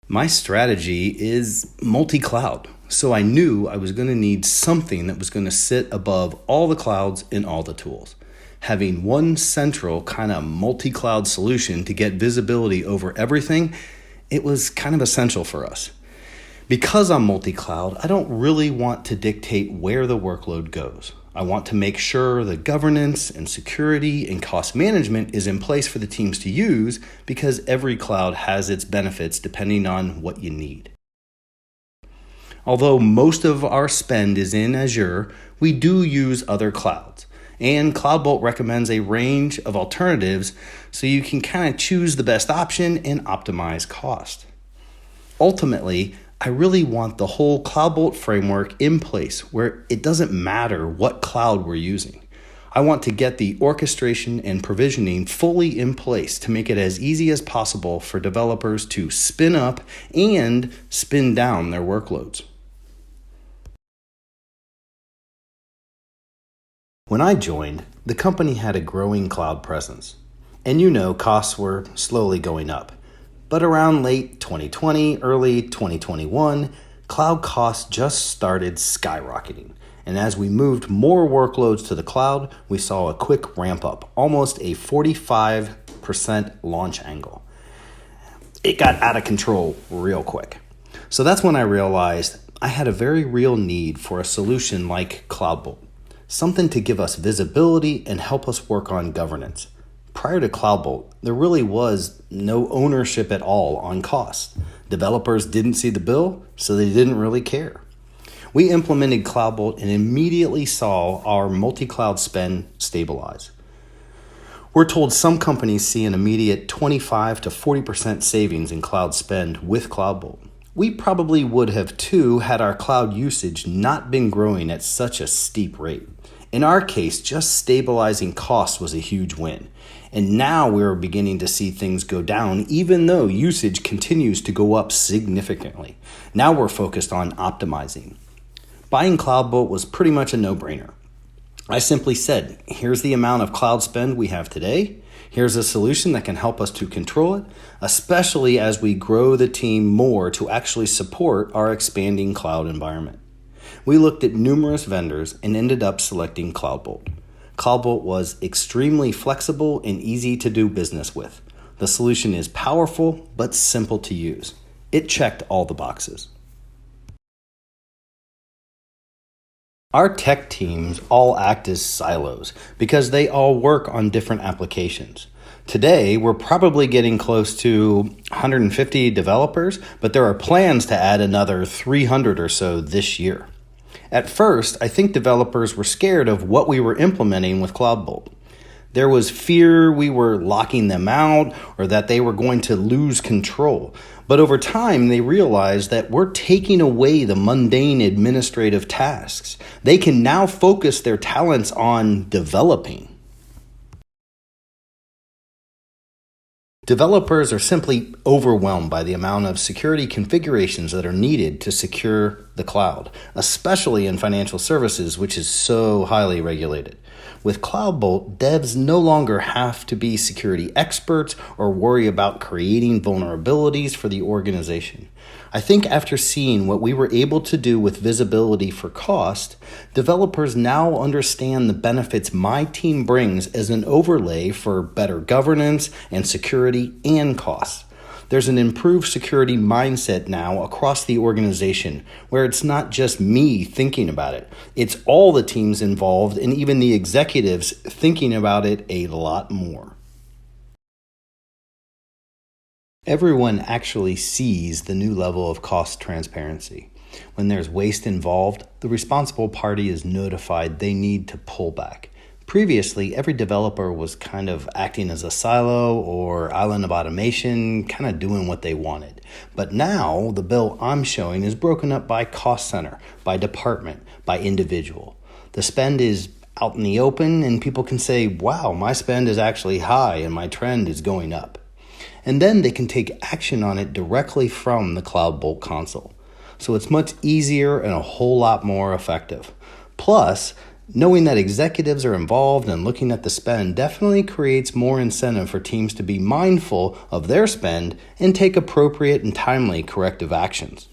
My strategy is multi-cloud. So I knew I was going to need something that was going to sit above all the clouds in all the tools. Having one central kind of multi-cloud solution to get visibility over everything, it was kind of essential for us. Because I'm multi-cloud, I don't really want to dictate where the workload goes. I want to make sure the governance and security and cost management is in place for the teams to use because every cloud has its benefits depending on what you need. Although most of our spend is in Azure, we do use other clouds. And CloudBolt recommends a range of alternatives so you can kind of choose the best option and optimize cost. Ultimately, I really want the whole CloudBolt framework in place where it doesn't matter what cloud we're using. I want to get the orchestration and provisioning fully in place to make it as easy as possible for developers to spin up and spin down their workloads. When I joined, the company had a growing cloud presence. And costs were slowly going up. But around late 2020, early 2021, cloud costs just started skyrocketing. And as we moved more workloads to the cloud, we saw a quick ramp up, almost a 45% launch angle. It got out of control real quick. So that's when I realized I had a very real need for a solution like CloudBolt, something to give us visibility and help us work on governance. Prior to CloudBolt, there really was no ownership at all on cost. Developers didn't see the bill, so they didn't really care. We implemented CloudBolt and immediately saw our multi-cloud spend stabilize. We're told some companies see an immediate 25 to 40% savings in cloud spend with CloudBolt. We probably would have too had our cloud usage not been growing at such a steep rate. In our case, just stabilizing costs was a huge win. And now we're beginning to see things go down, even though usage continues to go up significantly. Now we're focused on optimizing. Buying CloudBolt was pretty much a no-brainer. I simply said, here's the amount of cloud spend we have today. Here's a solution that can help us to control it, especially as we grow the team more to actually support our expanding cloud environment. We looked at numerous vendors and ended up selecting CloudBolt. CloudBolt was extremely flexible and easy to do business with. The solution is powerful but simple to use. It checked all the boxes. Our tech teams all act as silos because they all work on different applications. Today, we're probably getting close to 150 developers, but there are plans to add another 300 or so this year. At first, I think developers were scared of what we were implementing with CloudBolt. There was fear we were locking them out or that they were going to lose control. But over time, they realized that we're taking away the mundane administrative tasks. They can now focus their talents on developing. Developers are simply overwhelmed by the amount of security configurations that are needed to secure the cloud, especially in financial services, which is so highly regulated. With CloudBolt, devs no longer have to be security experts or worry about creating vulnerabilities for the organization. I think after seeing what we were able to do with visibility for cost, developers now understand the benefits my team brings as an overlay for better governance and security and cost. There's an improved security mindset now across the organization where it's not just me thinking about it. It's all the teams involved and even the executives thinking about it a lot more. Everyone actually sees the new level of cost transparency. When there's waste involved, the responsible party is notified they need to pull back. Previously, every developer was kind of acting as a silo or island of automation, kind of doing what they wanted. But now, the bill I'm showing is broken up by cost center, by department, by individual. The spend is out in the open, and people can say, wow, my spend is actually high and my trend is going up. And then they can take action on it directly from the CloudBolt console. So it's much easier and a whole lot more effective. Plus, Knowing that executives are involved and looking at the spend definitely creates more incentive for teams to be mindful of their spend and take appropriate and timely corrective actions.